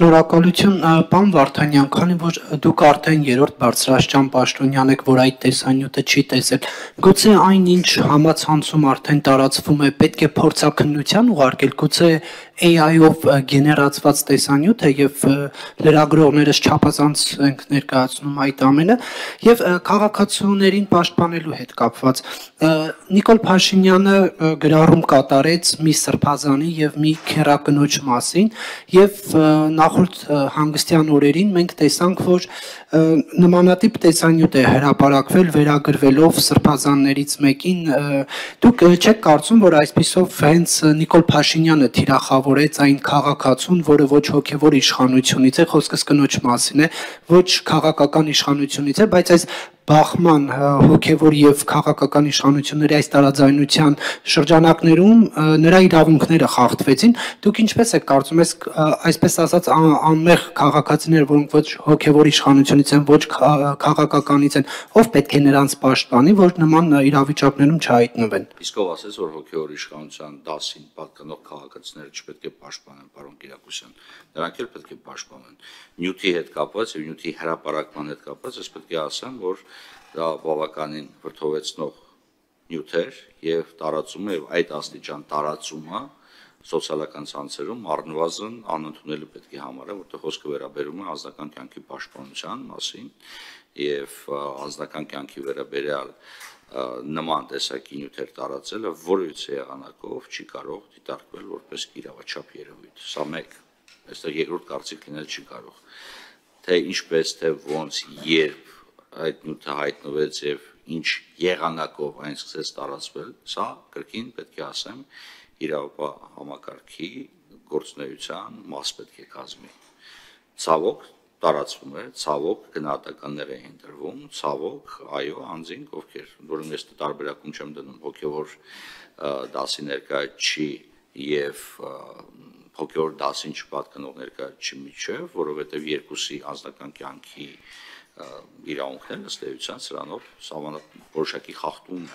Շնորհակալություն, պարոն Վարդանյան, քանի որ դուք արդեն երրորդ բարձրաստիճան պաշտոնյան եք, որ այդ տեսանյութը չի տեսել, գուցե այն ինչ համացանցում արդեն տարածվում է, պետք է փորձաքննության ուղարկել, գուցե AI-ով գեներացված տեսանյութ է եւ լրագրողներս չափազանց ենք ներկայացնում այդ ամենը եւ քաղաքացիներին պաշտպանելու հետ կապված Նիկոլ Փաշինյանը գրառում կատարեց մի սրբազանի եւ մի քերակնոջ մասին եւ նախորդ հանգստյան օրերին մենք տեսանք, որ նմանատիպ տեսանյութ է հրապարակվել վերագրվելով սրբազաններից մեկին դուք չեք կարծում, որ այսպիսով հենց Նիկոլ Փաշինյանը թիրախավորեց այն քաղաքացուն, որը ոչ հոգևոր իշխանությունից է, խոսքս կնոջ մասին է, ոչ քաղաքական իշխանությունից է, բայց այս բախման հոգևոր եւ քաղաքական իշխանությունների այս տարաձայնության շրջանակներում նրա իրավունքները խախտվեցին դուք ինչպես եք կարծում այսպես ասած անմեղ քաղաքացիներ որոնք ոչ հոգևոր իշխանությունից են ոչ քաղաքականից են ով պետք է նրանց պաշտպանի որ նման իրավիճակներում չհայտնվեն իսկ ով ասես որ հոգևոր իշխանության դասին պատկանող քաղաքացիները չպետք է պաշտպանեն պարոն Կիրակոսյան նրանք էլ պետք է պաշտպանեն նյութի հետ կապված եւ նյութի հրապարակման հետ կապված ես պետք է ասեմ որ դա բավականին վրդովեցնող նյութ էր եւ տարածումը եւ այդ աստիճան տարածումը սոցիալական ցանցերում առնվազն անընդունելի պետք է համարել որտեղ խոսքը վերաբերում է անձնական կյանքի պաշտպանության մասին եւ անձնական կյանքի վերաբերյալ նման տեսակի նյութեր տարածելը որևիցե եղանակով չի կարող դիտարկվել որպես իրավաչափ երևույթ սա մեկ այստեղ երկրորդ կարծիք լինել չի կարող թե ինչպես թե ոնց երբ այդ նյութը հայտնվեց եւ ինչ եղանակով այն սկսեց տարածվել սա կրկին պետք է ասեմ իրավապահ համակարգի գործունեության մաս պետք է կազմի ցավոք տարածվում է ցավոք գնահատականներ են դրվում ցավոք այո անձինք ովքեր որոնց ես տարբերակում չեմ դնում հոգևոր դասի ներկա չի եւ հոգևոր դասին չպատկանող ներկա չի միջև որովհետեւ երկուսի անձնական կյանքի իրավունքներն ըստ էության սրանով որոշակի խախտում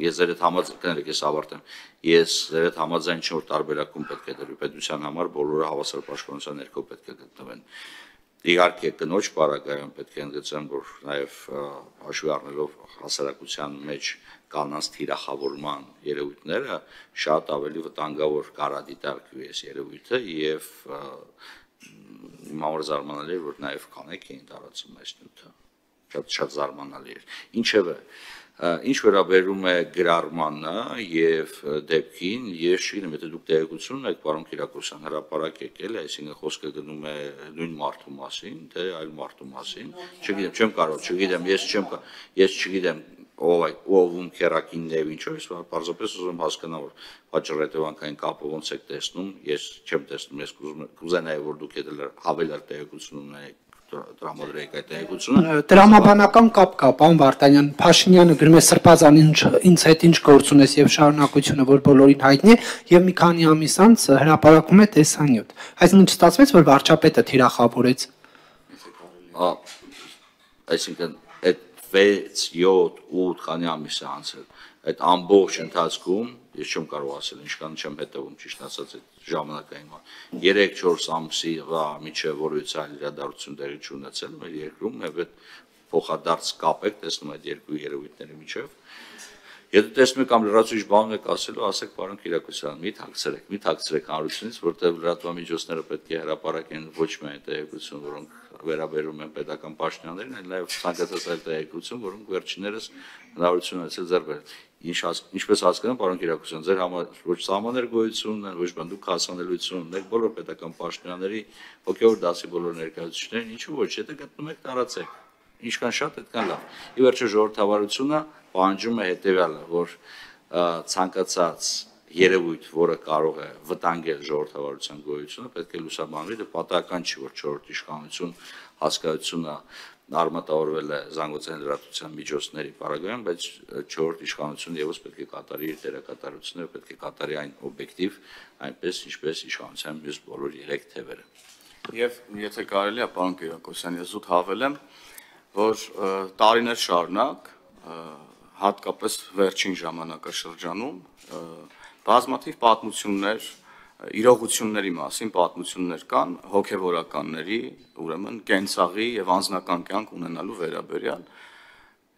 ես ձեր հետ համաձայն ես ավարտեմ ես ձեր հետ համաձայն չեմ որ տարբերակում պետք է դրվի պետության համար բոլորը հավասար պաշտպանության ներքո պետք է գտնվեն իհարկե կնոջ պարագայում պետք է ընդգծեմ որ նաև հաշվի առնելով հասարակության մեջ կանանց թիրախավորման երևույթները շատ ավելի վտանգավոր կարադիտարկվի այս երևույթը եւ իմ համար զարմանալի է որ նաև կանեք էին տարածում այս նյութը շատ զարմանալի էր ինչևէ ինչ վերաբերում է գրառմանը եւ դեպքին ես չգիտեմ եթե դուք տեղեկություն ունեք պարոն Կիրակոսյան հրապարակ եկել այսինքն խոսքը գնում է նույն մարդու մասին թե այլ մարդու մասին չգիտեմ չեմ կարող չգիտեմ ես չգիտեմ ով քերակինն է ինչու ես պարզապես ուզում հասկանալ որ պատճառ-հետևանքային կապը ոնց եք տեսնում ես չեմ տեսնում ես կուզենայի որ դուք ավելի տեղեկություն ունենաք տրամադրեք այդ տեղեկությունը տրամաբանական կապ կա պարոն Վարդանյան Փաշինյանը գրում է սրբազան ինձ հետ ինչ գործ ունես եւ շարունակությունը որ բոլորին հայտնի է եւ մի քանի ամիս անց հրապարակում է տեսանյութ այսինքն չստացվեց որ վարչապետը թիրախավորեց այսինքն այդ 6 7 8 քանի ամիս է անցել այդ ամբողջ ընթացքում ես չեմ կարող ասել ինչքան չեմ հետևում ճիշտ ասած այդ ժամանակային 3-4 ամսի միջև որից այլ իրադարձություն տեղի չունեցել մեր երկրում եւ այդ փոխադարձ կապ եք տեսնում այդ երկու երևույթների միջև եթե տեսնում եք կամ լրացուցիչ բան եք ասելու ասեք պարոն Կիրակոսյան մի թաքցրեք հանրությունից որտեղ լրատվամիջոցները պետք է հրապարակեն ոչ միայն տեղեկություն որոնք վերաբերում են պետական պաշտոնյաներին այլ նաեւ ցանկացած այլ տեղեկություն որոնք վերջիններս հնարավորություն ունեցել ձեռք բերել ինչպես հասկանում պարոն Կիրակոսյան ձեր համար ոչ սահմաններ գոյություն ունեն ոչ բան դուք հասանելիություն ունեք բոլոր պետական պաշտոնյաների հոգևոր դասի բոլոր ներկայացուցիչներին ինչու ոչ եթե գտնում եք տարածեք ինչքան շատ այդքան լավ ի վերջո ժողովրդավարությունը պահանջում է հետեւյալը որ ցանկացած երևույթ որը կարող է վտանգել ժողովրդավարության գոյությունը պետք է լուսաբանվի դա պատահական չի որ 4-րդ իշխանություն հասկացությունը արմատավորվել է զանգվածային լրատվության միջոցների պարագայում, բայց 4-րդ իշխանությունը եւս պետք է կատարի իր դերակատարությունը, պետք է կատարի այն օբյեկտիվ, այնպես ինչպես իշխանության մյուս բոլոր 3 թևերը։ Եվ եթե կարելի է, պարոն Կիրակոսյան, ես զուտ հավելեմ, որ տարիներ շարունակ, հատկապես վերջին ժամանակաշրջանում, բազմաթիվ պատմություններ իրողությունների մասին պատմություններ կան հոգևորականների, ուրեմն կենցաղի եւ անձնական կյանք ունենալու վերաբերյալ։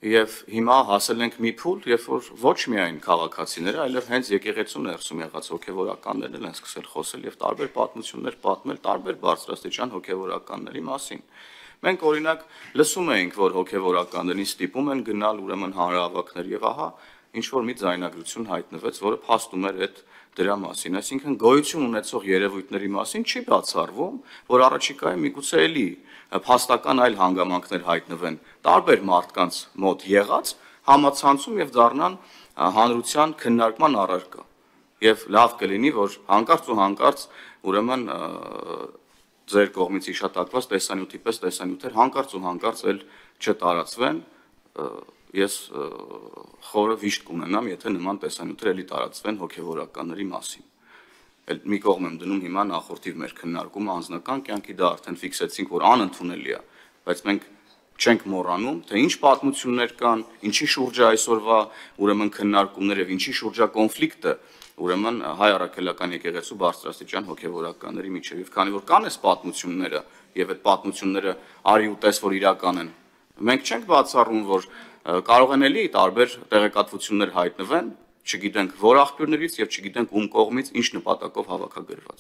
Եվ հիմա հասել ենք մի փուլ, երբ որ ոչ միայն քաղաքացիները, այլև հենց եկեղեցու ներսում եղած հոգևորականներն են սկսել խոսել եւ տարբեր պատմություններ պատմել տարբեր բարձրաստիճան հոգևորականների մասին։ Մենք օրինակ լսում էինք, որ հոգևորականներին ստիպում են գնալ ուրեմն հանրահավաքներ եւ ահա ինչ որ մի ձայնագրություն հայտնվեց, որը փաստում էր այդ դրա մասին, այսինքն գոյություն ունեցող երևույթների մասին չի բացառվում, որ առաջիկայում միգուցե էլի փաստական այլ հանգամանքներ հայտնվեն տարբեր մարդկանց մոտ եղած համացանցում եւ դառնան հանրության քննարկման առարկա։ Եվ լավ կլինի, որ հանկարծ ու հանկարծ ուրեմն ձեր կողմից իշտակված տեսանյութի պես տեսանյութեր հանկարծ ու հանկարծ էլ չտարածվեն, ես խորը վիշտ կունենամ, եթե նման տեսանյութեր էլի տարածվեն հոգևորականների մասին։ Էլ մի կողմ եմ դնում հիմա նախորդիվ մեր քննարկումը անձնական կյանքի, դա արդեն ֆիքսեցինք, որ անընդունելի է, բայց մենք չենք մոռանում, թե ինչ պատմություններ կան, ինչի շուրջ է այսօրվա ուրեմն քննարկումներ եւ ինչի շուրջ է կոնֆլիկտը, ուրեմն հայ առաքելական եկեղեցու բարձրաստիճան հոգևորականների միջեւ, եւ քանի որ կան այս պատմությունները եւ այդ պատմությունները արի ու տես որ իրական են, մենք չենք բացառում, որ կարող են էլի տարբեր տեղեկատվություններ հայտնվեն, չգիտենք որ աղբյուրներից եւ չգիտենք ում կողմից ինչ նպատակով հավաքագրված։